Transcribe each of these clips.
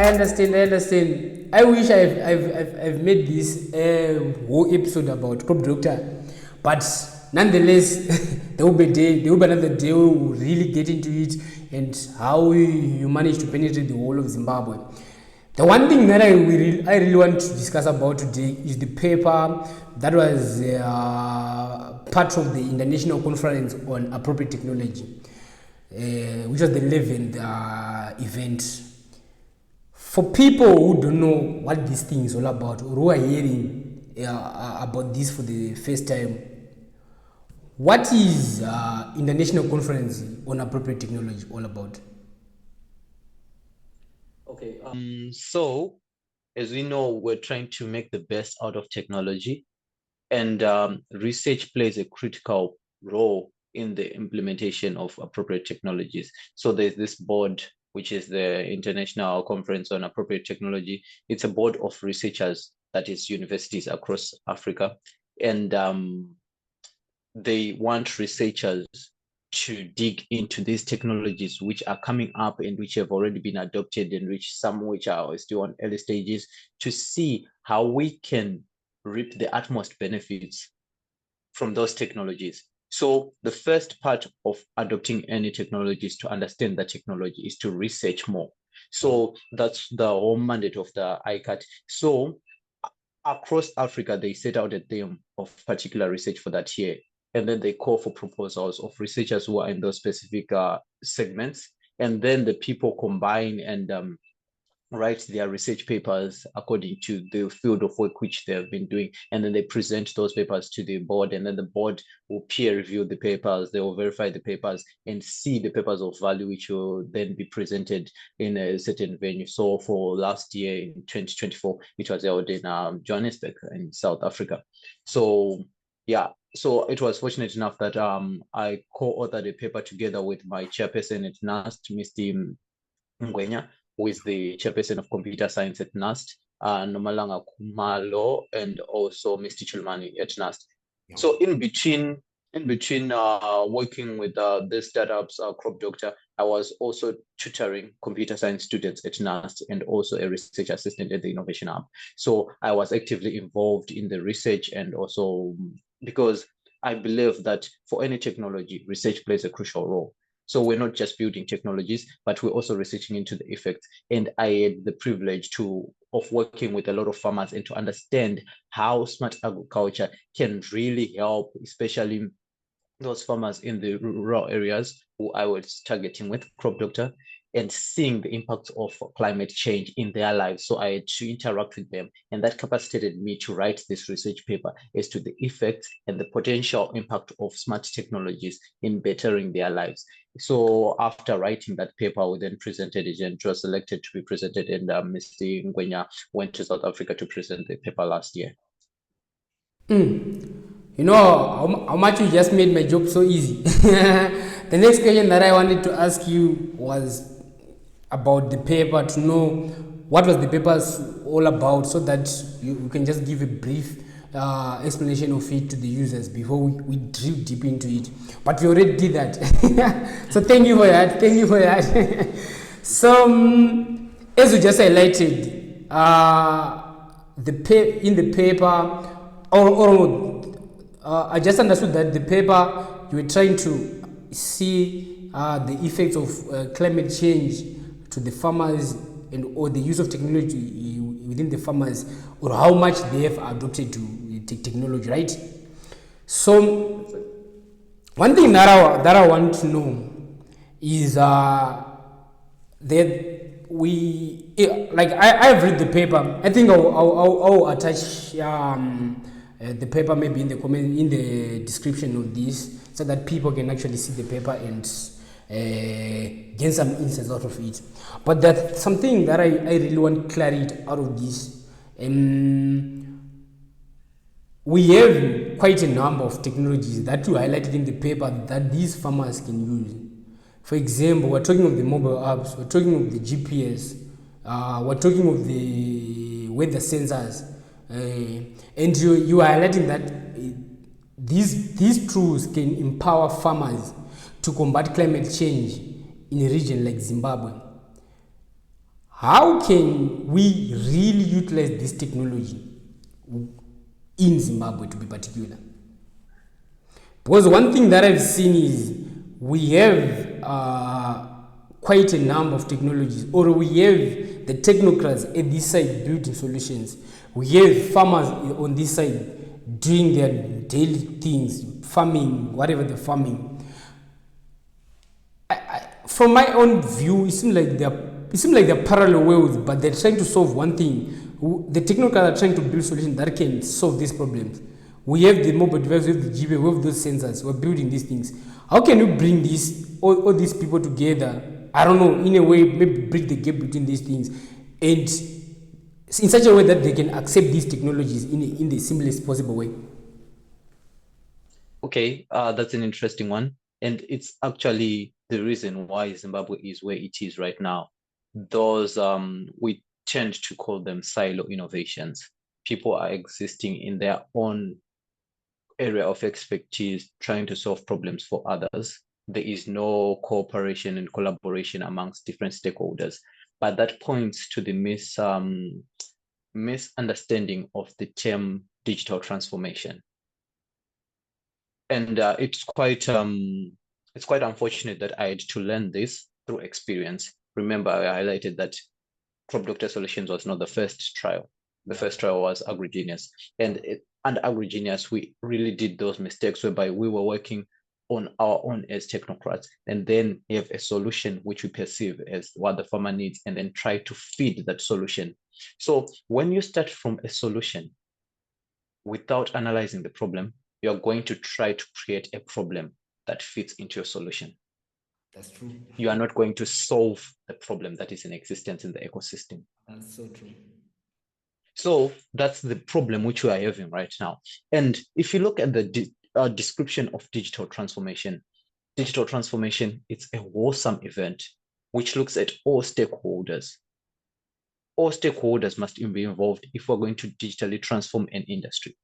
I understand. I wish I've made this whole episode about crop doctor, but nonetheless, there will be another day we will really get into it and how you manage to penetrate the whole of Zimbabwe. The one thing that I really want to discuss about today is the paper that was part of the International Conference on Appropriate Technology, which was the 11th event. For people who don't know what this thing is all about, or who are hearing about this for the first time, what is International Conference on Appropriate Technology all about? Okay, so as we know, we're trying to make the best out of technology, and research plays a critical role in the implementation of appropriate technologies. So there's this board, which is the International Conference on Appropriate Technology. It's a board of researchers, that is universities across Africa, and they want researchers to dig into these technologies which are coming up and which have already been adopted, and which are still on early stages, to see how we can reap the utmost benefits from those technologies. So the first part of adopting any technology is to understand the technology, is to research more. So that's the whole mandate of the ICAT. So across Africa, they set out a theme of particular research for that year, and then they call for proposals of researchers who are in those specific segments, and then the people combine and write their research papers according to the field of work which they have been doing, and then they present those papers to the board, and then the board will peer review the papers, they will verify the papers and see the papers of value, which will then be presented in a certain venue. So for last year in 2024, it was held in Johannesburg in South Africa. So yeah, so it was fortunate enough that I co-authored a paper together with my chairperson at NAST, Mr. Ngwenya, who is the chairperson of computer science at NAST, Nomalanga Kumalo, and also Mr. Chulmani at NAST. Yeah. So in between working with the startups, Crop Doctor, I was also tutoring computer science students at NAST and also a research assistant at the Innovation Hub. So I was actively involved in the research, and also because I believe that for any technology, research plays a crucial role. So we're not just building technologies, but we're also researching into the effects. And I had the privilege of working with a lot of farmers and to understand how smart agriculture can really help, especially those farmers in the rural areas who I was targeting with Crop Doctor, and seeing the impacts of climate change in their lives. So I had to interact with them, and that capacitated me to write this research paper as to the effects and the potential impact of smart technologies in bettering their lives. So after writing that paper, we then presented it, and it was selected to be presented, and Mr. Ngwenya went to South Africa to present the paper last year. You know how much you just made my job so easy. The next question that I wanted to ask you was about the paper, to know what was the paper all about, so that you can just give a brief explanation of it to the users before we drill deep into it. But we already did that. So thank you for that. So as you just highlighted, in the paper, I just understood that the paper, you were trying to see the effects of climate change to the farmers, or the use of technology within the farmers, or how much they have adopted to technology, right? So one thing that I want to know is that I've read the paper. I think I'll attach the paper maybe in the comment, in the description of this, so that people can actually see the paper and gain some insights out of it. But that's something that I really want clarity out of this. We have quite a number of technologies that you highlighted in the paper that these farmers can use. For example, we're talking of the mobile apps, we're talking of the GPS, we're talking of the weather sensors, and you are highlighting that these tools can empower farmers to combat climate change in a region like Zimbabwe. how can we really utilize this technology in Zimbabwe, to be particular? Because one thing that I've seen is we have quite a number of technologies, or we have the technocrats at this side building solutions. We have farmers on this side doing their daily things, farming, whatever they're farming. From my own view, it seems like they're parallel worlds, but they're trying to solve one thing. The technocrats are trying to build solutions that can solve these problems. We have the mobile device, we have the GPA, we have those sensors, we're building these things. How can you bring all these people together? I don't know, in a way, maybe bridge the gap between these things, and in such a way that they can accept these technologies in the simplest possible way. Okay, that's an interesting one. And it's actually the reason why Zimbabwe is where it is right now. Those, we tend to call them silo innovations. People are existing in their own area of expertise, trying to solve problems for others. There is no cooperation and collaboration amongst different stakeholders. But that points to the misunderstanding of the term digital transformation. And it's quite unfortunate that I had to learn this through experience. Remember, I highlighted that Crop Doctor Solutions was not the first trial. The first trial was AgriGenius. And AgriGenius, we really did those mistakes whereby we were working on our own as technocrats, and then we have a solution which we perceive as what the farmer needs, and then try to feed that solution. So when you start from a solution without analyzing the problem, you're going to try to create a problem that fits into your solution. That's true. You are not going to solve the problem that is in existence in the ecosystem. That's so true. So that's the problem which we are having right now. And if you look at the description of digital transformation, it's a wholesome event which looks at all stakeholders. All stakeholders must be involved if we're going to digitally transform an industry.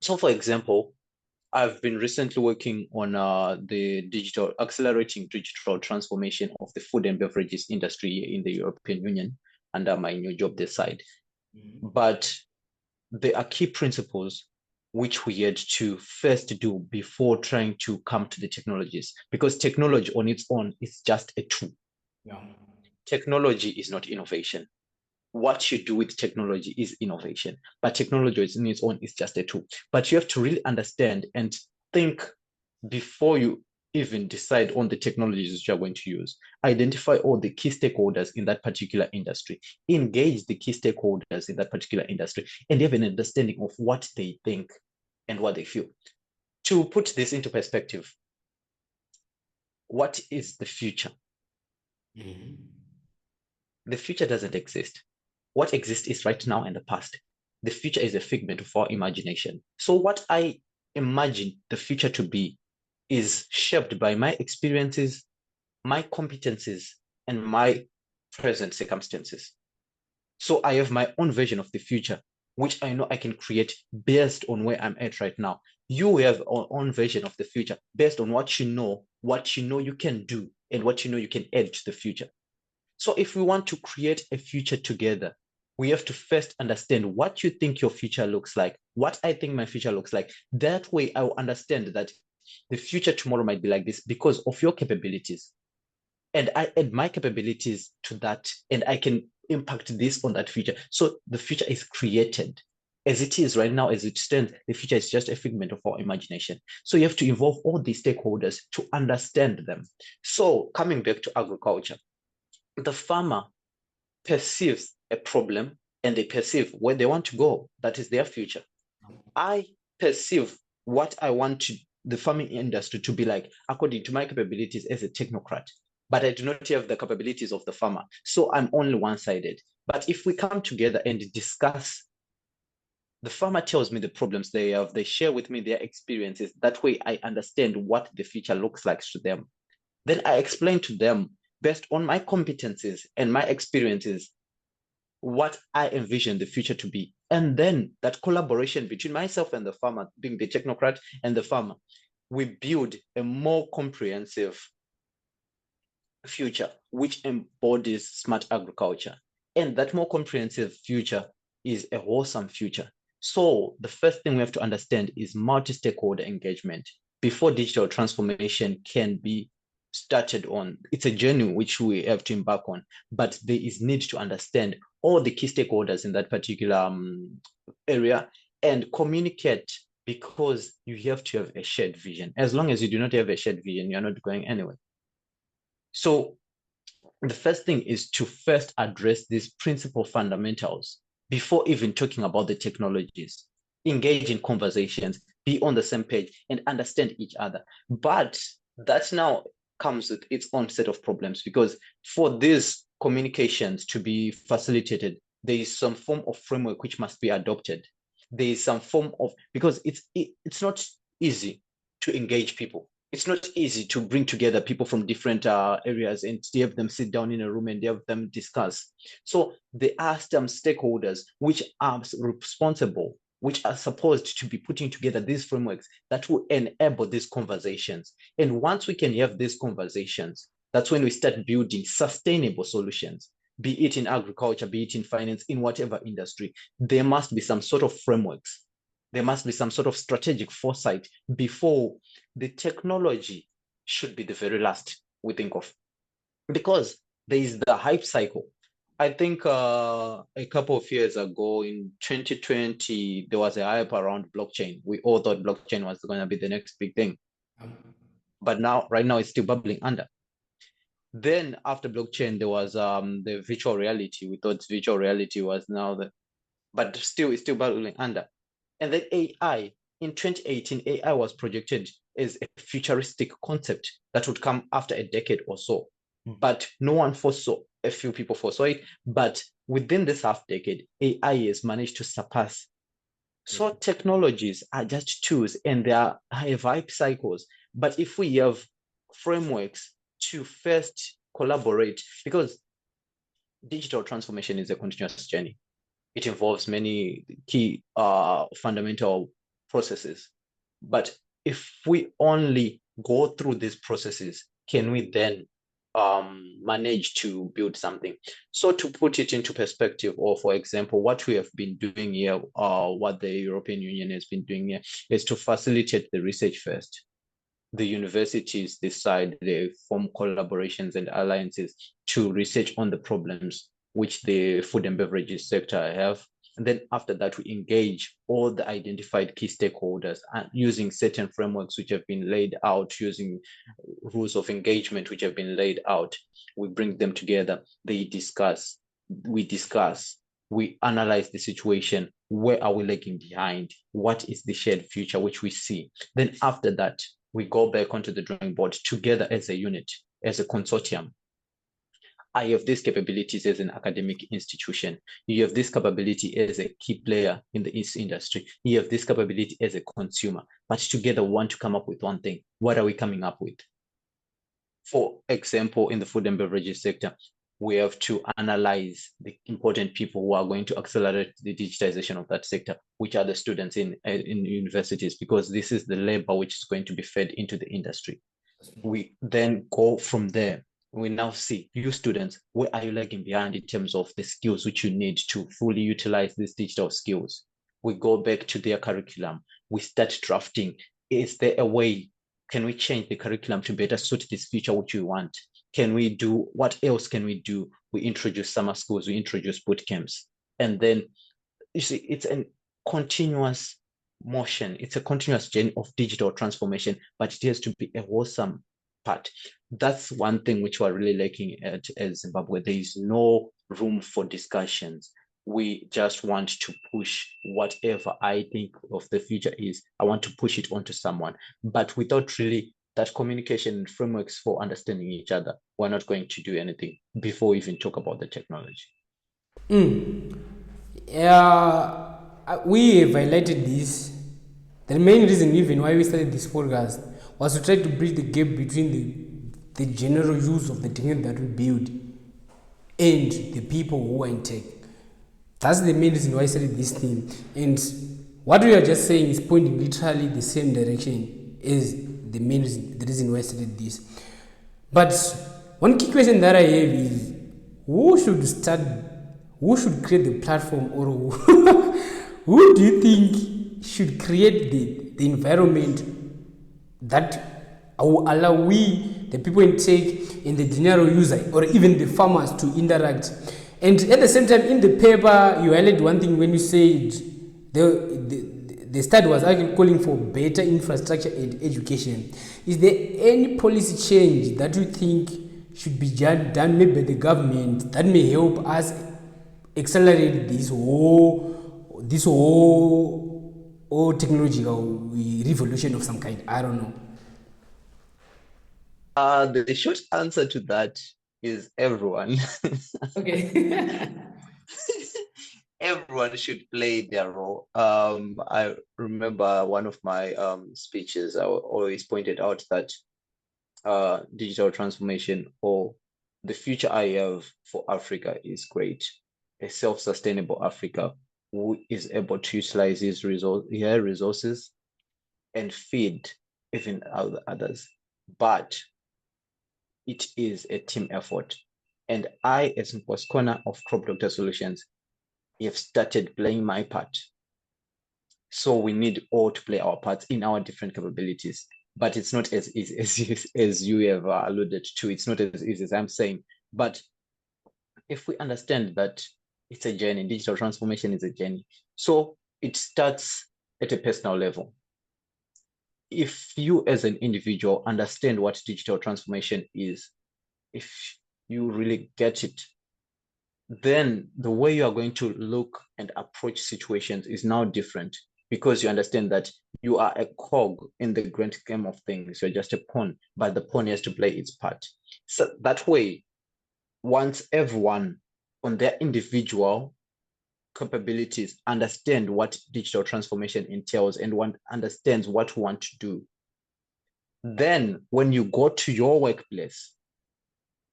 So for example, I've been recently working on the accelerating digital transformation of the food and beverages industry in the European Union under my new job this side. Mm-hmm. But there are key principles which we had to first do before trying to come to the technologies, because technology on its own is just a tool. Yeah. Technology is not innovation. What you do with technology is innovation, but technology on its own is just a tool. But you have to really understand and think before you even decide on the technologies that you're going to use. Identify all the key stakeholders in that particular industry, engage the key stakeholders in that particular industry, and have an understanding of what they think and what they feel. To put this into perspective, what is the future? Mm-hmm. The future doesn't exist. What exists is right now and the past. The future is a figment of our imagination. So what I imagine the future to be is shaped by my experiences, my competencies, and my present circumstances. So I have my own version of the future, which I know I can create based on where I'm at right now. You have your own version of the future based on what you know you can do, and what you know you can add to the future. So if we want to create a future together, we have to first understand what you think your future looks like, what I think my future looks like. That way I will understand that the future tomorrow might be like this because of your capabilities. And I add my capabilities to that, and I can impact this on that future. So the future is created. As it is right now, as it stands, the future is just a figment of our imagination. So you have to involve all these stakeholders to understand them. So coming back to agriculture, the farmer perceives a problem and they perceive where they want to go. That is their future. I perceive what I want the farming industry to be like according to my capabilities as a technocrat, but I do not have the capabilities of the farmer. So I'm only one-sided. But if we come together and discuss, the farmer tells me the problems they have, they share with me their experiences. That way I understand what the future looks like to them. Then I explain to them based on my competencies and my experiences, what I envision the future to be. And then that collaboration between myself and the farmer, being the technocrat and the farmer, we build a more comprehensive future which embodies smart agriculture. And that more comprehensive future is a wholesome future. So the first thing we have to understand is multi-stakeholder engagement. Before digital transformation can be started on, it's a journey which we have to embark on, but there is need to understand all the key stakeholders in that particular area and communicate, because you have to have a shared vision. As long as you do not have a shared vision, you're not going anywhere. So the first thing is to first address these principal fundamentals before even talking about the technologies. Engage in conversations, be on the same page, and understand each other. But that now comes with its own set of problems, because for these communications to be facilitated, there is some form of framework which must be adopted. There is some form of, because it's not easy to engage people. It's not easy to bring together people from different areas and to have them sit down in a room and have them discuss. So there are some stakeholders which are responsible, which are supposed to be putting together these frameworks that will enable these conversations. And once we can have these conversations, that's when we start building sustainable solutions, be it in agriculture, be it in finance, in whatever industry. There must be some sort of frameworks. There must be some sort of strategic foresight before the technology should be the very last we think of, because there is the hype cycle. I think a couple of years ago in 2020, there was a hype around blockchain. We all thought blockchain was going to be the next big thing. But now, right now, it's still bubbling under. Then after blockchain, there was the virtual reality. We thought virtual reality was now but still, it's still bubbling under. And then AI, in 2018, AI was projected as a futuristic concept that would come after a decade or so. But no one foresaw, a few people foresaw it. But within this half decade, AI has managed to surpass. So technologies are just tools and they have hype cycles. But if we have frameworks to first collaborate, because digital transformation is a continuous journey. It involves many key fundamental processes. But if we only go through these processes, can we then manage to build something? So to put it into perspective, or for example, what we have been doing here, what the European Union has been doing here, is to facilitate the research first. The universities decide, they form collaborations and alliances to research on the problems which the food and beverages sector have. And then after that, we engage all the identified key stakeholders and using certain frameworks which have been laid out, using rules of engagement which have been laid out. We bring them together, we discuss, we analyze the situation. Where are we lagging behind? What is the shared future which we see? Then after that, we go back onto the drawing board together as a unit, as a consortium. I have these capabilities as an academic institution. You have this capability as a key player in the industry. You have this capability as a consumer. But together, we want to come up with one thing. What are we coming up with? For example, in the food and beverages sector, we have to analyze the important people who are going to accelerate the digitization of that sector, which are the students in universities, because this is the labor which is going to be fed into the industry. We then go from there. We now see, you students, where are you lagging behind in terms of the skills which you need to fully utilize these digital skills? We go back to their curriculum. We start drafting. Is there a way? Can we change the curriculum to better suit this future which we want? Can we do, what else can we do? We introduce summer schools, we introduce boot camps. And then, you see, it's a continuous motion. It's a continuous journey of digital transformation, but it has to be a wholesome part. That's one thing which we're really lacking at as Zimbabwe. There is no room for discussions. We just want to push whatever I think of the future is. I want to push it onto someone, but without really that communication frameworks for understanding each other, we're not going to do anything before we even talk about the technology. Yeah, we have highlighted this. The main reason even why we started this podcast was to try to bridge the gap between the general use of the technology that we build and the people who are in tech. That's the main reason why I started this thing. And what we are just saying is pointing literally the same direction as the main reason, the reason why I started this. But one key question that I have is, who should start who should create the platform, or who do you think should create the environment that will allow we, the people in tech, and the general user, or even the farmers, to interact? And at the same time, in the paper, you highlighted one thing when you said the study was actually calling for better infrastructure and education. Is there any policy change that you think should be done maybe by the government that may help us accelerate this whole technological revolution of some kind? I don't know. The short answer to that is everyone. Okay. Everyone should play their role. I remember one of my speeches, I always pointed out that digital transformation, or the future I have for Africa, is great. A self-sustainable Africa who is able to utilize his resources and feed even others. But it is a team effort. And I, as Nkosikhona of Crop Doctor Solutions, have started playing my part. So we need all to play our parts in our different capabilities. But it's not as easy as you have alluded to. It's not as easy as I'm saying. But if we understand that it's a journey, digital transformation is a journey. So it starts at a personal level. If you as an individual understand what digital transformation is, if you really get it, then the way you are going to look and approach situations is now different, because you understand that you are a cog in the grand scheme of things. You're just a pawn, but the pawn has to play its part. So that way, once everyone on their individual capabilities understand what digital transformation entails and one understands what we want to do, then when you go to your workplace,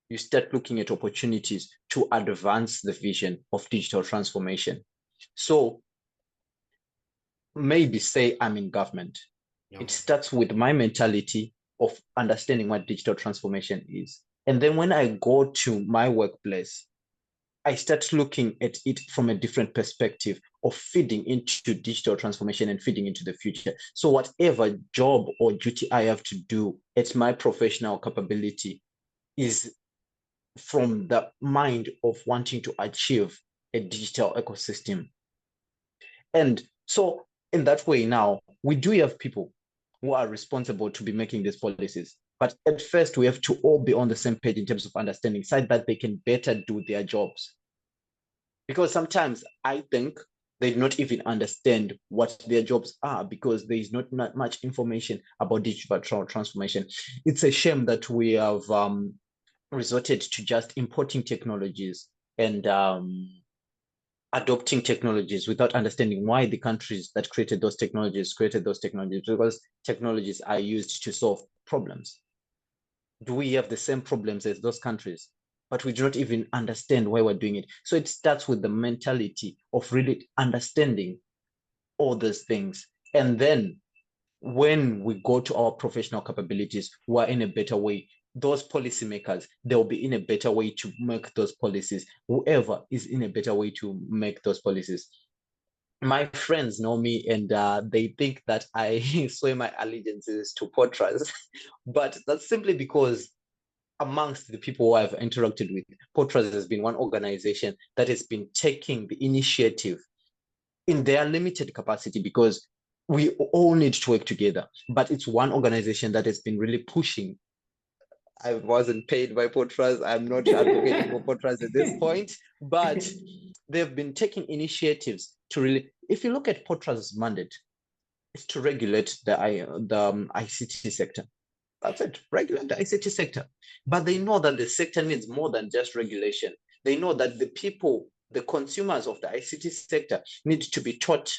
you start looking at opportunities to advance the vision of digital transformation. So maybe say I'm in government. Yeah. It starts with my mentality of understanding what digital transformation is. And then when I go to my workplace, I start looking at it from a different perspective of feeding into digital transformation and feeding into the future. So whatever job or duty I have to do at my professional capability is from the mind of wanting to achieve a digital ecosystem. And so in that way now, we do have people who are responsible to be making these policies. But at first, we have to all be on the same page in terms of understanding, so that they can better do their jobs. Because sometimes I think they do not even understand what their jobs are, because there is not much information about digital transformation. It's a shame that we have resorted to just importing technologies and adopting technologies without understanding why the countries that created those technologies, because technologies are used to solve problems. Do we have the same problems as those countries? But we do not even understand why we're doing it. So it starts with the mentality of really understanding all those things. And then when we go to our professional capabilities, we're in a better way. Those policymakers, they'll be in a better way to make those policies. Whoever is in a better way to make those policies. My friends know me, and they think that I swear my allegiances to Potras, but that's simply because amongst the people who I've interacted with, Potras has been one organization that has been taking the initiative in their limited capacity, because we all need to work together. But it's one organization that has been really pushing. I wasn't paid by Potras. I'm not advocating for Potras at this point, but they've been taking initiatives to really, if you look at Potras' mandate, it's to regulate the ICT sector. That's it, regulate the ICT sector. But they know that the sector needs more than just regulation. They know that the people, the consumers of the ICT sector, need to be taught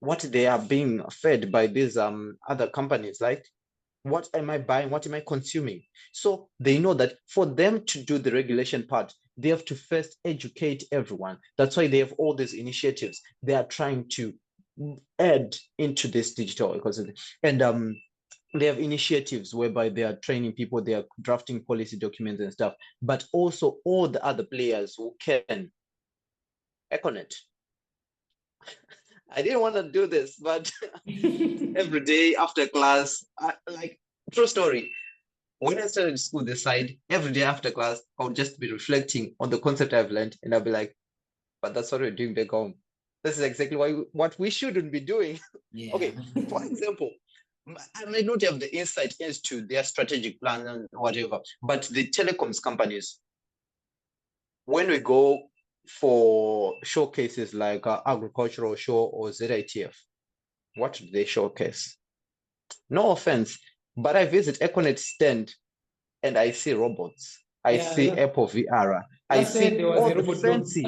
what they are being fed by these other companies. Like, what am I buying? What am I consuming? So they know that for them to do the regulation part, they have to first educate everyone. That's why they have all these initiatives they are trying to add into this digital ecosystem. And they have initiatives whereby they are training people, they are drafting policy documents and stuff, but also all the other players who can Econet. I didn't want to do this, but every day after class, true story. When I started school this side, every day after class, I would just be reflecting on the concept I've learned, and I'll be like, but that's what we're doing back home. This is exactly what we shouldn't be doing. Yeah. Okay, for example, I may not have the insight as to their strategic plan and whatever, but the telecoms companies, when we go for showcases like agricultural show or ZITF, what do they showcase? No offense, but I visit Econet stand and I see robots. I see Apple VR. I see all the fancy.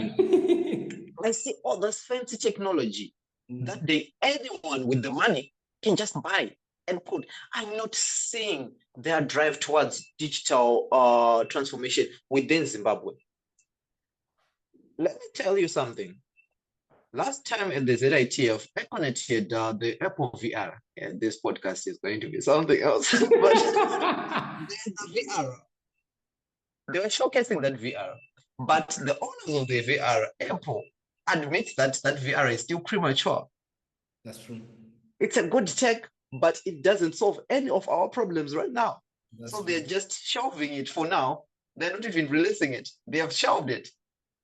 I see all this fancy technology that anyone with the money can just buy and put. I'm not seeing their drive towards digital transformation within Zimbabwe. Let me tell you something. Last time at the ZITF, I connected the Apple VR, and this podcast is going to be something else. But the VR, they were showcasing that VR, but the owners of the VR, Apple, admits that that VR is still premature. That's true. It's a good tech, but it doesn't solve any of our problems right now. So they're just shelving it for now. They're not even releasing it. They have shelved it.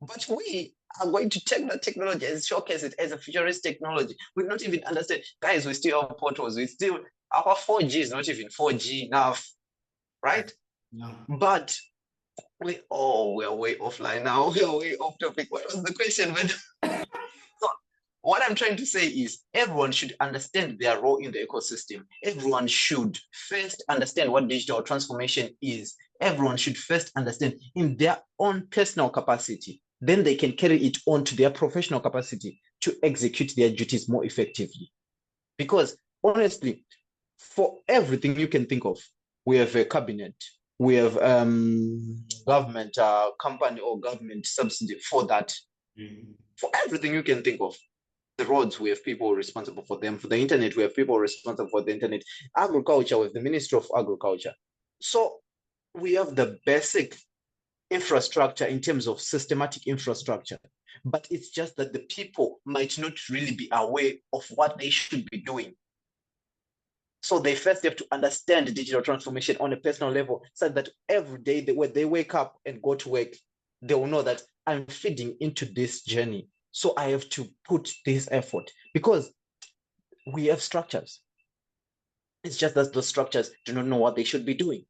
But we are going to take that technology and showcase it as a futuristic technology. We don't even understand. Guys, we still have portals. Our 4G is not even 4G enough, right? Yeah. But we're way offline now. We are way off topic. What was the question? So what I'm trying to say is everyone should understand their role in the ecosystem. Everyone should first understand what digital transformation is. Everyone should first understand in their own personal capacity. Then they can carry it on to their professional capacity to execute their duties more effectively. Because honestly, for everything you can think of, we have a cabinet, we have government company or government subsidy for that. For everything you can think of. The roads, we have people responsible for them. For the internet, we have people responsible for the internet. Agriculture, we have the Ministry of Agriculture. So we have the basic infrastructure in terms of systematic infrastructure. But it's just that the people might not really be aware of what they should be doing. So they first have to understand digital transformation on a personal level so that every day when they wake up and go to work, they will know that I'm feeding into this journey. So I have to put this effort because we have structures. It's just that those structures do not know what they should be doing.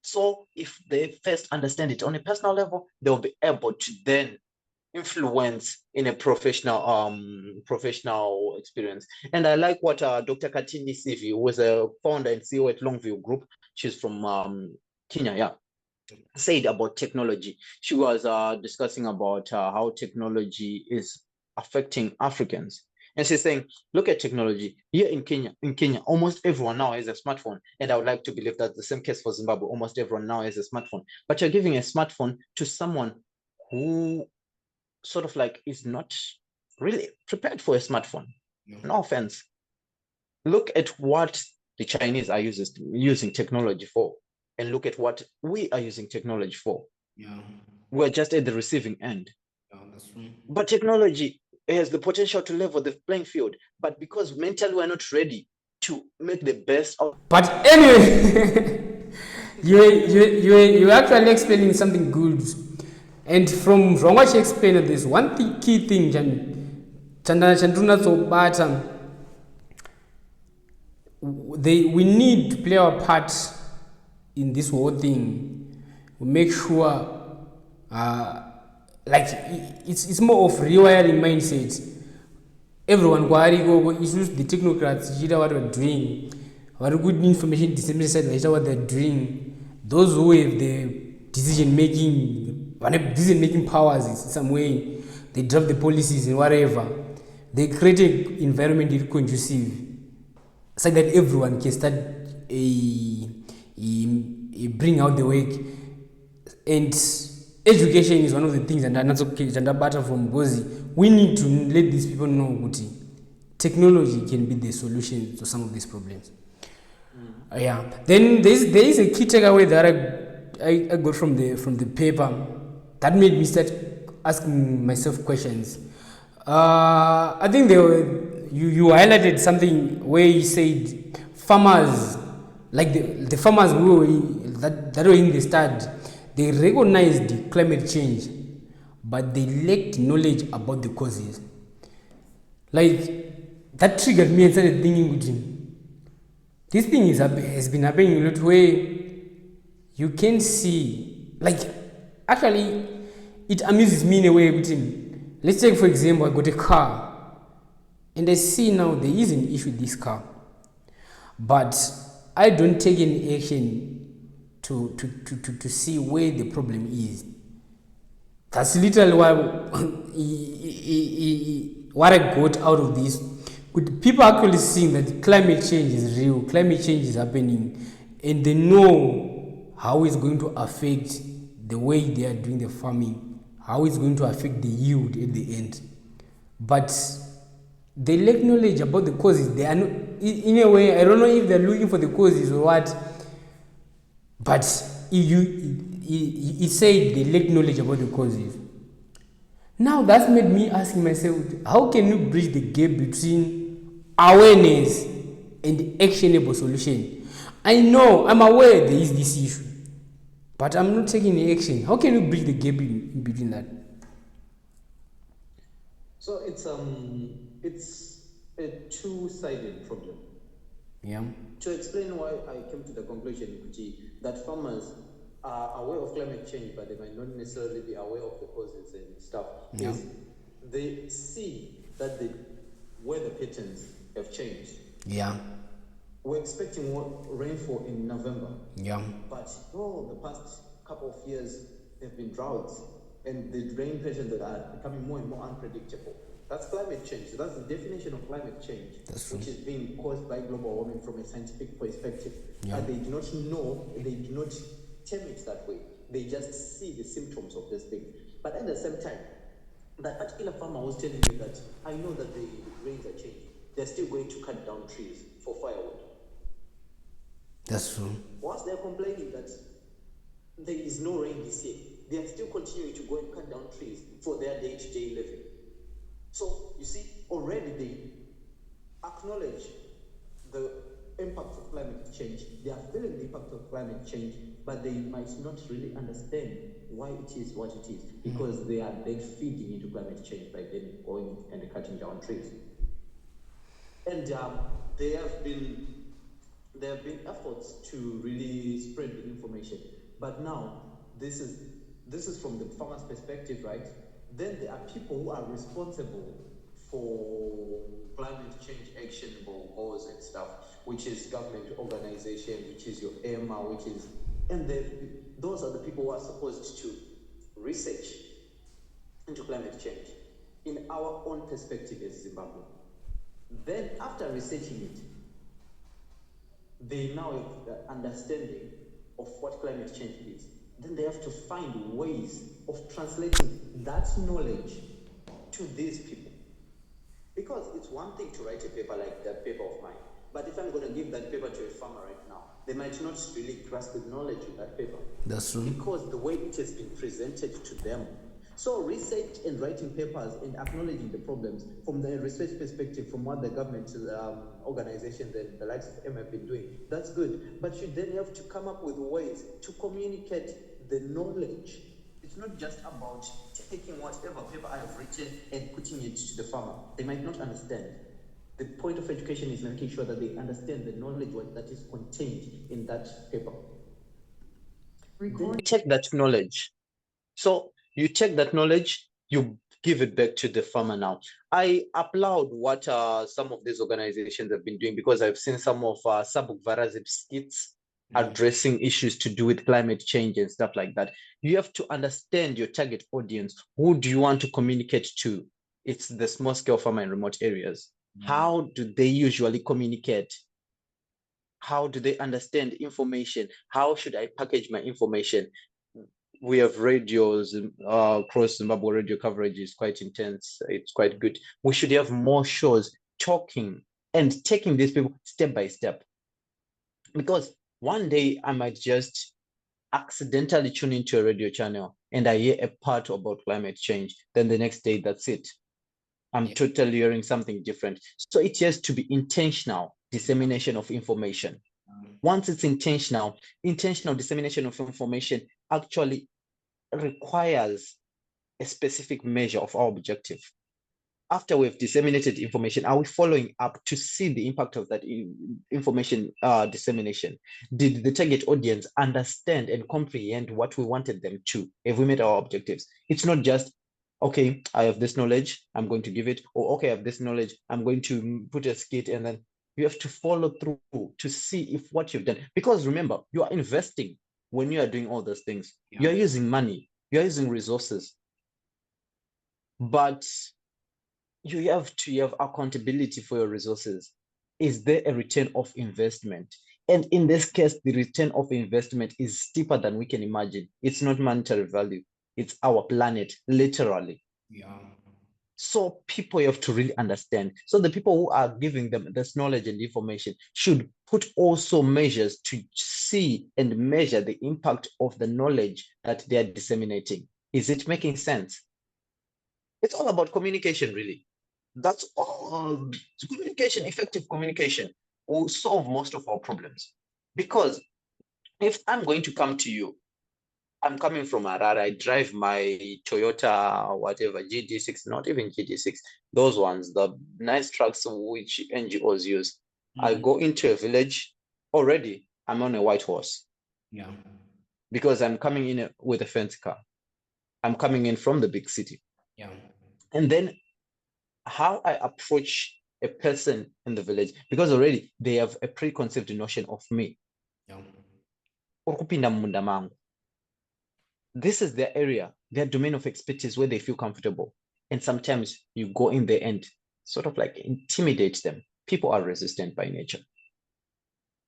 So if they first understand it on a personal level, they'll be able to then influence in a professional experience. And I like what Dr. Katini Sivi, who was a founder and CEO at Longview Group, she's from Kenya, said about technology. She was discussing about how technology is affecting Africans. And she's saying, look at technology. Here in Kenya, almost everyone now has a smartphone. And I would like to believe that's the same case for Zimbabwe. Almost everyone now has a smartphone. But you're giving a smartphone to someone who sort of like is not really prepared for a smartphone. No offense. Look at what the Chinese are using technology for. And look at what we are using technology for. We're just at the receiving end. That's true. But technology has the potential to level the playing field. But because mentally we're not ready to make the best of. But anyway, you actually explaining something good. And from what you explained, there's one key thing, we need to play our part in this whole thing. We make sure, it's more of rewiring mindset. Everyone issues the technocrats, what we're doing, what good information dissemination, what they're doing. Those who have the decision making powers in some way, they draft the policies and whatever. They create an environment that is conducive, so that everyone can start bring out the work. And education is one of the things, and that's okay. From Nkosi, we need to let these people know that technology can be the solution to some of these problems. Then there is a key takeaway that I got from the paper that made me start asking myself questions. I think you highlighted something where you said farmers, like the farmers that were in the start, they recognized climate change, but they lacked knowledge about the causes. Like that triggered me and started thinking with him. This thing has been happening a lot where you can see, like, actually, it amuses me in a way with him. Let's take, for example, I got a car, and I see now there is an issue with this car, but I don't take any action to see where the problem is. That's literally what I got out of this. With people actually seeing that climate change is real, climate change is happening, and they know how it's going to affect the way they are doing the farming, how it's going to affect the yield at the end. But they lack knowledge about the causes. They are not, in a way, I don't know if they're looking for the causes or what, but it said they lack knowledge about the causes. Now that's made me asking myself, how can you bridge the gap between awareness and actionable solution? I know, I'm aware there is this issue, but I'm not taking any action. How can you bridge the gap in between that? So it's a two-sided problem. Yeah. To explain why I came to the conclusion, Kuti, that farmers are aware of climate change, but they might not necessarily be aware of the causes and stuff. Yeah. Is they see that the weather patterns have changed. Yeah. We're expecting rainfall in November. Yeah. But the past couple of years there have been droughts, and the rain patterns that are becoming more and more unpredictable. That's climate change. So that's the definition of climate change, which is being caused by global warming from a scientific perspective. Yeah. And they do not know, they do not term it that way. They just see the symptoms of this thing. But at the same time, that particular farmer was telling me that I know that the rains are changing. They're still going to cut down trees for firewood. That's true. Whilst they're complaining that there is no rain this year, they are still continuing to go and cut down trees for their day-to-day living. So, you see, already they acknowledge the impact of climate change. They are feeling the impact of climate change, but they might not really understand why it is what it is, because they are then feeding into climate change by then going and cutting down trees. And there have been efforts to really spread the information, but now this is from the farmer's perspective, right? Then there are people who are responsible for climate change actionable goals and stuff, which is government organization, which is your EMA, those are the people who are supposed to research into climate change in our own perspective as Zimbabwe. Then after researching it, they now have the understanding of what climate change is. Then they have to find ways of translating that knowledge to these people. Because it's one thing to write a paper like that paper of mine, but if I'm going to give that paper to a farmer right now, they might not really grasp the knowledge of that paper. That's true. Because the way it has been presented to them. So research and writing papers and acknowledging the problems from the research perspective, from what the government organizations and the likes of M have been doing, that's good. But you then have to come up with ways to communicate the knowledge. It's not just about taking whatever paper I have written and putting it to the farmer. They might not understand. The point of education is making sure that they understand the knowledge that is contained in that paper. Check that knowledge. So you take that knowledge, you give it back to the farmer now. I applaud what some of these organizations have been doing, because I've seen some of Sabuk Varazip skits addressing issues to do with climate change and stuff like that. You have to understand your target audience. Who do you want to communicate to? It's the small scale farmer in remote areas. How do they usually communicate? How do they understand information? How should I package my information? We have radios across Zimbabwe. Radio coverage is quite intense. It's quite good. We should have more shows talking and taking these people step by step. Because one day I might just accidentally tune into a radio channel and I hear a part about climate change, then the next day, that's it. I'm totally hearing something different. So it has to be intentional dissemination of information. Once it's intentional dissemination of information actually requires a specific measure of our objective. After we've disseminated information, are we following up to see the impact of that information dissemination? Did the target audience understand and comprehend what we wanted them to? Have we met our objectives? It's not just, okay, I have this knowledge, I'm going to give it, or okay, I have this knowledge, I'm going to put a skit, and then you have to follow through to see if what you've done, because remember, you are investing when you are doing all those things. You're using money, you're using resources, but you have to have accountability for your resources. Is there a return of investment? And in this case, the return of investment is steeper than we can imagine. It's not monetary value. It's our planet, literally. So people have to really understand. So the people who are giving them this knowledge and information should put also measures to see and measure the impact of the knowledge that they are disseminating. Is it making sense? It's all about communication, really. That's all. Communication, effective communication will solve most of our problems. Because if I'm going to come to you, I'm coming from Harare, I drive my Toyota, whatever, GD6, not even GD6, those ones, the nice trucks which NGOs use. I go into a village, already I'm on a white horse. Because I'm coming in with a fancy car. I'm coming in from the big city. And then how I approach a person in the village, because already they have a preconceived notion of me. This is their area, their domain of expertise where they feel comfortable. And sometimes you go in there and sort of like intimidate them. People are resistant by nature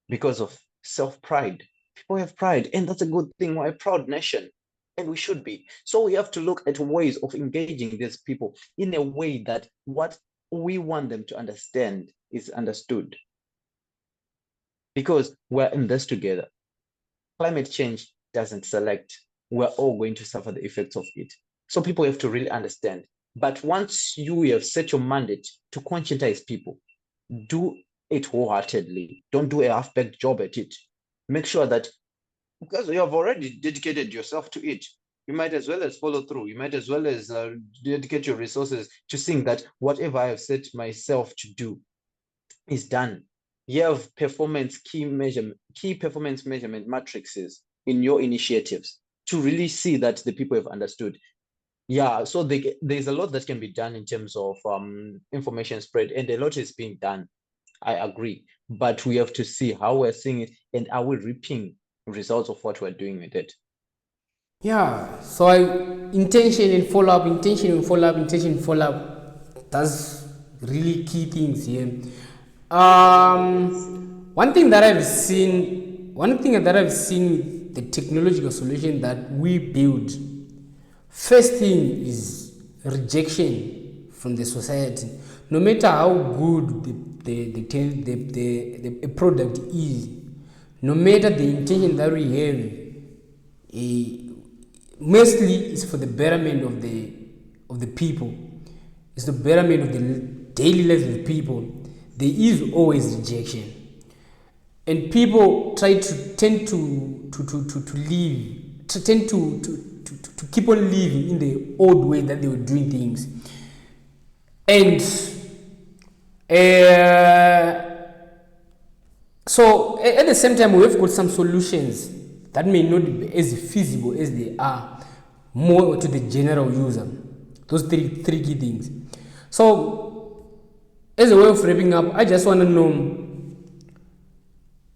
because of self-pride. People have pride, and that's a good thing. We're a proud nation, and we should be. So we have to look at ways of engaging these people in a way that what we want them to understand is understood. Because we're in this together. Climate change doesn't select. We're all going to suffer the effects of it. So people have to really understand. But once you have set your mandate to conscientize people, do it wholeheartedly. Don't do a half-baked job at it. Make sure that, because you have already dedicated yourself to it, you might as well as follow through. You might as well as dedicate your resources to seeing that whatever I have set myself to do is done. You have key performance measurement matrices in your initiatives to really see that the people have understood. So there's a lot that can be done in terms of information spread, and a lot is being done. I agree, but we have to see how we're seeing it, and are we reaping results of what we're doing with it. So intention and follow up. That's really key things here. One thing that I've seen with the technological solution that we build, first thing is rejection from the society. No matter how good the product is, no matter the intention that we have, mostly it's for the betterment of the people. It's the betterment of the daily lives of the people. There is always rejection, and people tend to keep on living in the old way that they were doing things, and so at the same time we've got some solutions that may not be as feasible as they are more to the general user. Those three key things. So as a way of wrapping up, I just want to know,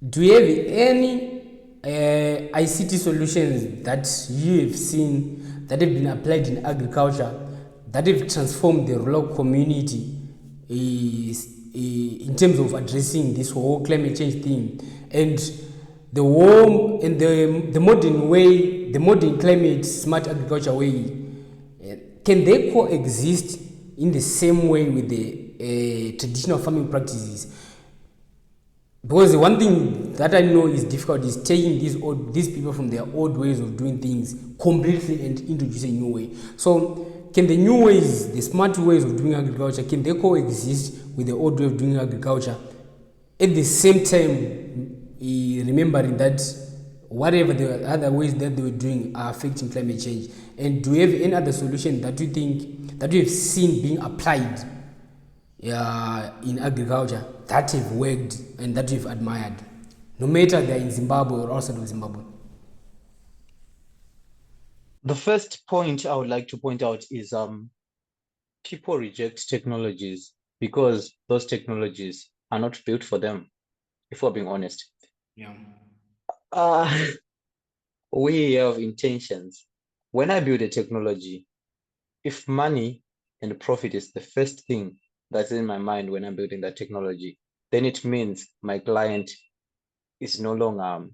do you have any ICT solutions that you have seen that have been applied in agriculture that have transformed the rural community in terms of addressing this whole climate change thing, and the warm and the modern way, the modern climate smart agriculture way? Can they coexist in the same way with the traditional farming practices? Because the one thing that I know is difficult is taking these people from their old ways of doing things completely and introducing a new way. So can the new ways, the smart ways of doing agriculture, can they coexist with the old way of doing agriculture? At the same time, remembering that whatever the other ways that they were doing are affecting climate change. And do we have any other solution that you think that we have seen being applied in agriculture that have worked and that we've admired, no matter they're in Zimbabwe or outside of Zimbabwe? The first point I would like to point out is people reject technologies because those technologies are not built for them, if we're being honest. Yeah. We have intentions. When I build a technology, if money and profit is the first thing that's in my mind when I'm building that technology, then it means my client is no longer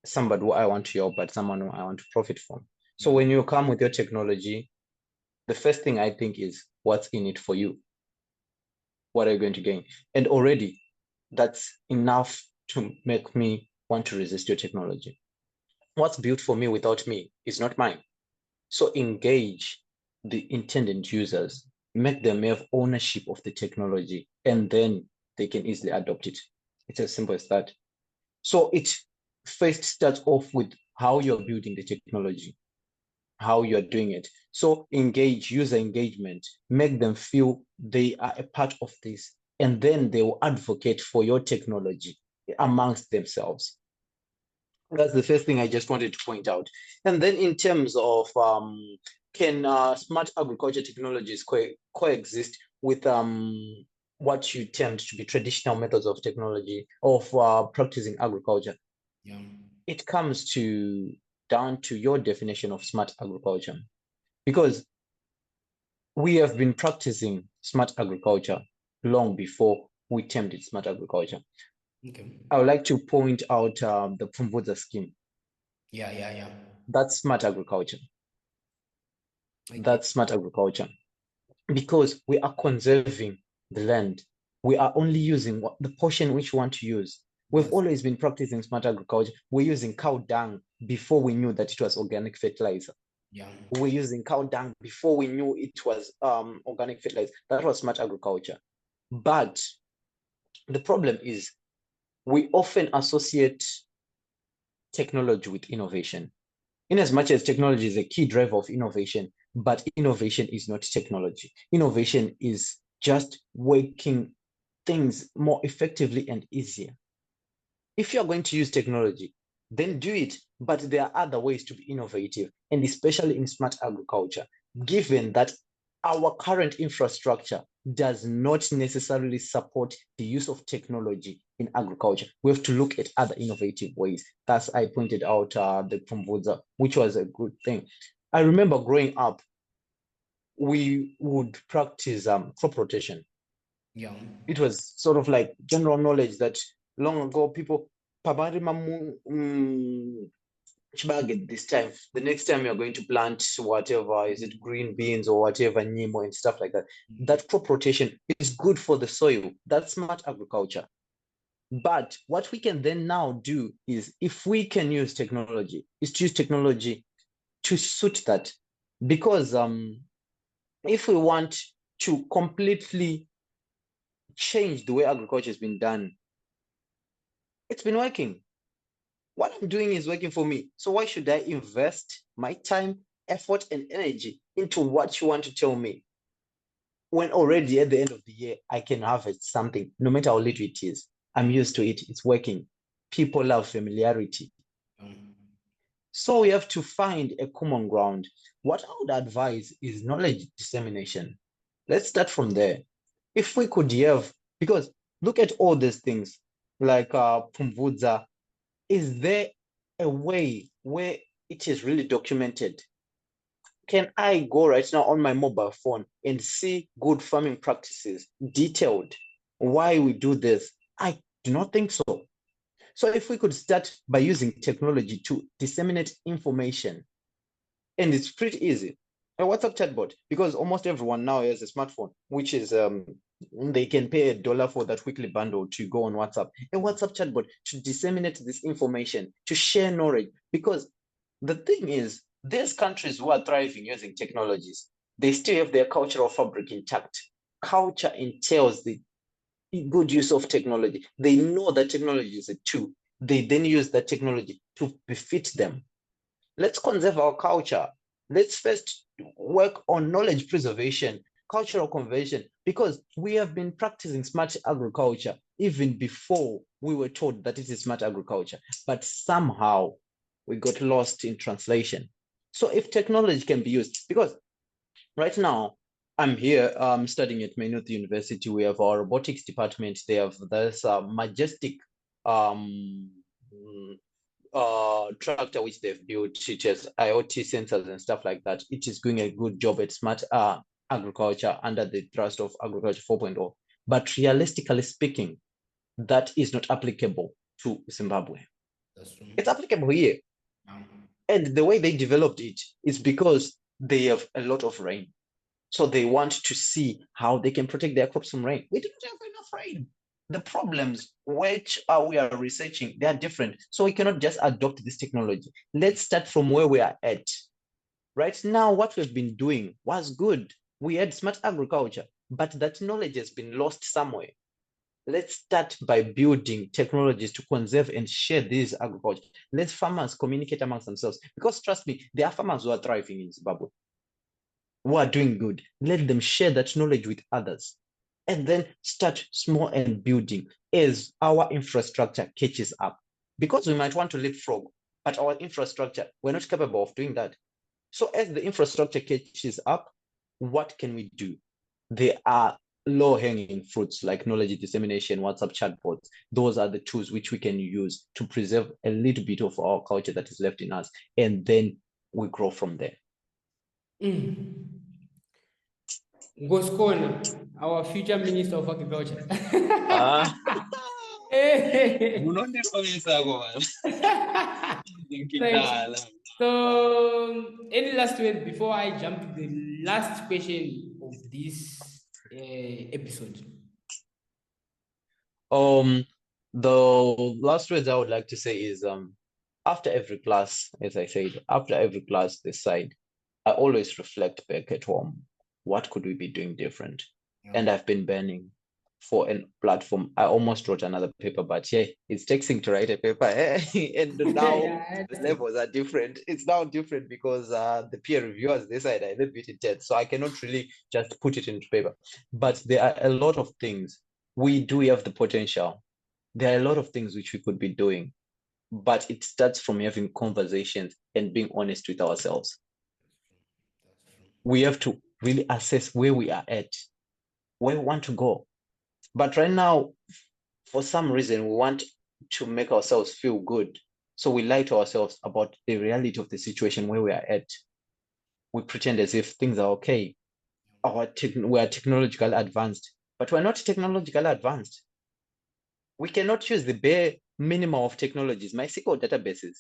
somebody who I want to help, but someone who I want to profit from. So when you come with your technology, the first thing I think is what's in it for you? What are you going to gain? And already that's enough to make me want to resist your technology. What's built for me without me is not mine. So engage the intended users, make them have ownership of the technology, and then they can easily adopt it. It's as simple as that. So it first starts off with how you're building the technology, how you're doing it. So engage, user engagement, make them feel they are a part of this, and then they will advocate for your technology amongst themselves. That's the first thing I just wanted to point out. And then in terms of can smart agriculture technologies coexist with what you tend to be traditional methods of technology of practicing agriculture? Yeah. It comes down to your definition of smart agriculture, because we have been practicing smart agriculture long before we termed it smart agriculture. Okay. I would like to point out the Pfumvudza scheme. Yeah. That's smart agriculture. Okay. That's smart agriculture because we are conserving the land. We are only using the portion which we want to use. We've always been practicing smart agriculture. We're using cow dung before we knew that it was organic fertilizer. Yeah. We're using cow dung before we knew it was organic fertilizer. That was smart agriculture. But the problem is we often associate technology with innovation. In as much as technology is a key driver of innovation, but innovation is not technology. Innovation is just working things more effectively and easier. If you're going to use technology, then do it, but there are other ways to be innovative, and especially in smart agriculture, given that our current infrastructure does not necessarily support the use of technology in agriculture. We have to look at other innovative ways. Thus, I pointed out the Pfumvudza, which was a good thing. I remember growing up, we would practice crop rotation. Yeah. It was sort of like general knowledge that long ago people this time, the next time you're going to plant whatever, is it green beans or whatever, Nemo and stuff like that, that crop rotation is good for the soil. That's smart agriculture. But what we can then now do is, if we can use technology, is to use technology to suit that. Because if we want to completely change the way agriculture has been done, it's been working. What I'm doing is working for me. So why should I invest my time, effort, and energy into what you want to tell me, when already at the end of the year, I can harvest something, no matter how little it is? I'm used to it. It's working. People love familiarity. So we have to find a common ground. What I would advise is knowledge dissemination. Let's start from there. If we could have, because look at all these things, like Pfumvudza, is there a way where it is really documented? Can I go right now on my mobile phone and see good farming practices, detailed, why we do this? I do not think so. So if we could start by using technology to disseminate information, and it's pretty easy. A WhatsApp chatbot, because almost everyone now has a smartphone, which is They can pay $1 for that weekly bundle to go on WhatsApp, a WhatsApp chatbot to disseminate this information, to share knowledge. Because the thing is, these countries who are thriving using technologies, they still have their cultural fabric intact. Culture entails the good use of technology. They know that technology is a tool. They then use that technology to befit them. Let's conserve our culture. Let's first work on knowledge preservation, cultural conversion, because we have been practicing smart agriculture even before we were told that it is smart agriculture. But somehow we got lost in translation. So if technology can be used, because right now I'm here studying at Maynooth University. We have our robotics department. They have this majestic tractor which they've built. It has IoT sensors and stuff like that. It is doing a good job at smart agriculture under the thrust of Agriculture 4.0. But realistically speaking, that is not applicable to Zimbabwe. That's true. It's applicable here. And the way they developed it is because they have a lot of rain. So they want to see how they can protect their crops from rain. We don't have enough rain. The problems which we are researching, they are different. So we cannot just adopt this technology. Let's start from where we are at. Right now, what we've been doing was good. We had smart agriculture, but that knowledge has been lost somewhere. Let's start by building technologies to conserve and share these agriculture. Let farmers communicate amongst themselves. Because trust me, there are farmers who are thriving in Zimbabwe, who are doing good. Let them share that knowledge with others. And then start small and building as our infrastructure catches up. Because we might want to leapfrog, but our infrastructure, we're not capable of doing that. So as the infrastructure catches up, what can we do? There are low-hanging fruits like knowledge dissemination, WhatsApp chatbots. Those are the tools which we can use to preserve a little bit of our culture that is left in us. And then we grow from there. Nkosikhona, our future Minister of Agriculture. Right. So, any last word before I jump to the last question of this episode? The last words I would like to say is after every class, as I said, after every class this side, I always reflect back at home. What could we be doing different? Yeah. And I've been burning for a platform. I almost wrote another paper, but yeah, it's taxing to write a paper. And now Yeah, the levels are different. It's now different because the peer reviewers this side are a little bit intense. So I cannot really just put it into paper. But there are a lot of things. We do have the potential. There are a lot of things which we could be doing, but it starts from having conversations and being honest with ourselves. We have to really assess where we are at, where we want to go. But right now, for some reason, we want to make ourselves feel good. So we lie to ourselves about the reality of the situation where we are at. We pretend as if things are okay. We are technologically advanced, but we're not technologically advanced. We cannot use the bare minimum of technologies, MySQL databases.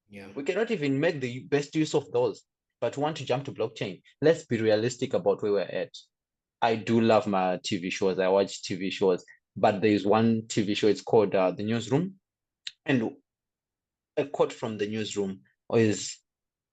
Yeah. We cannot even make the best use of those, but want to jump to blockchain. Let's be realistic about where we're at. I do love my TV shows. I watch TV shows, but there's one TV show, it's called The Newsroom. And a quote from The Newsroom is,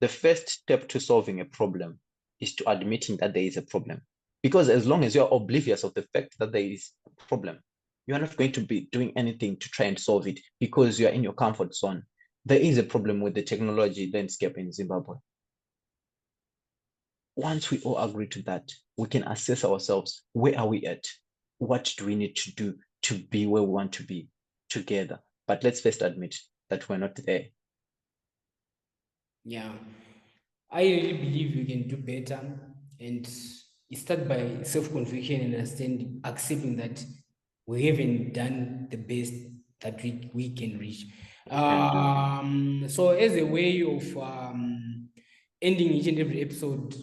the first step to solving a problem is to admitting that there is a problem. Because as long as you're oblivious of the fact that there is a problem, you're not going to be doing anything to try and solve it because you're in your comfort zone. There is a problem with the technology landscape in Zimbabwe. Once we all agree to that, we can assess ourselves. Where are we at? What do we need to do to be where we want to be together? But let's first admit that we're not there. Yeah. I really believe you can do better, and it starts by self-conviction and understanding, accepting that we haven't done the best that we can reach. So as a way of ending each and every episode,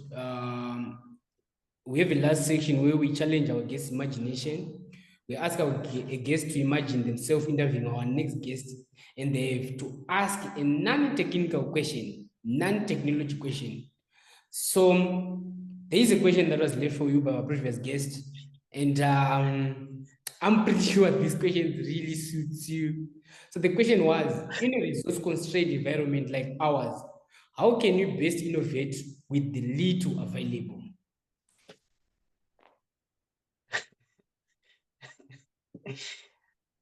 we have a last section where we challenge our guest imagination. We ask our guests to imagine themselves interviewing our next guest, and they have to ask a non-technical question, non-technology question. So there is a question that was left for you by our previous guest, And I'm pretty sure this question really suits you. So the question was, in a resource constrained environment like ours, how can you best innovate with the little available?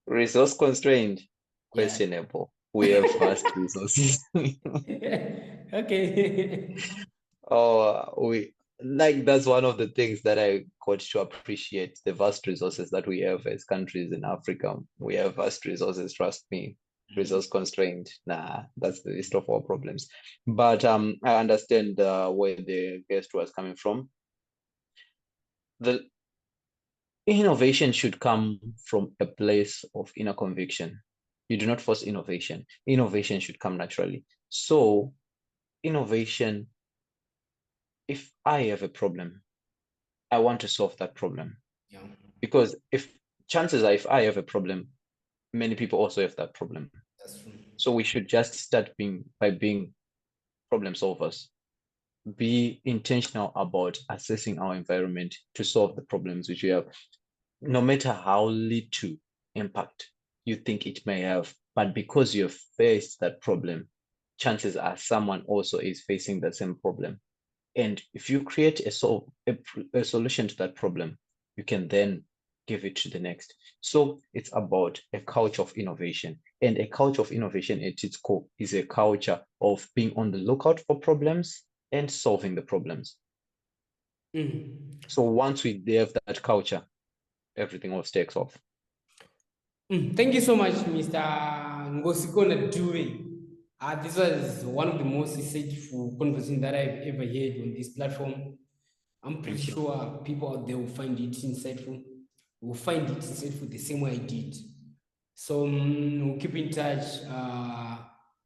Resource constrained, Yeah. questionable. We have vast resources. Okay. We like that's one of the things that I got to appreciate the vast resources that we have as countries in Africa. We have vast resources, trust me. Resource constrained, nah, that's the least of our problems. But I understand where the guest was coming from. The innovation should come from a place of inner conviction. You do not force innovation. Innovation should come naturally. So, innovation, if I have a problem, I want to solve that problem. Yeah, Because if chances are, if I have a problem, many people also have that problem. that's true. So we should just start being problem solvers. Be intentional about assessing our environment to solve the problems which we have, no matter how little impact you think it may have. But because you have faced that problem, chances are someone also is facing the same problem. And if you create a solution to that problem, you can then give it to the next. So it's about a culture of innovation. And a culture of innovation at its core is a culture of being on the lookout for problems and solving the problems. Mm. So once we have that culture, everything else takes off. Thank you so much, Mr. Nkosikhona Dube. This was one of the most insightful conversations that I've ever heard on this platform. I'm pretty Thank you. sure people out there will find it insightful. Will find it insightful the same way I did. So we'll keep in touch.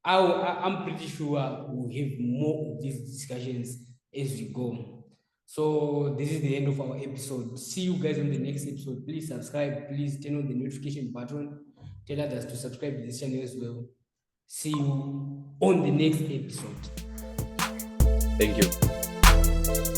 I'm pretty sure we'll have more of these discussions as we go. So this is the end of our episode. See you guys on the next episode. Please subscribe. Please turn on the notification button. Tell others to subscribe to this channel as well. See you on the next episode. Thank you.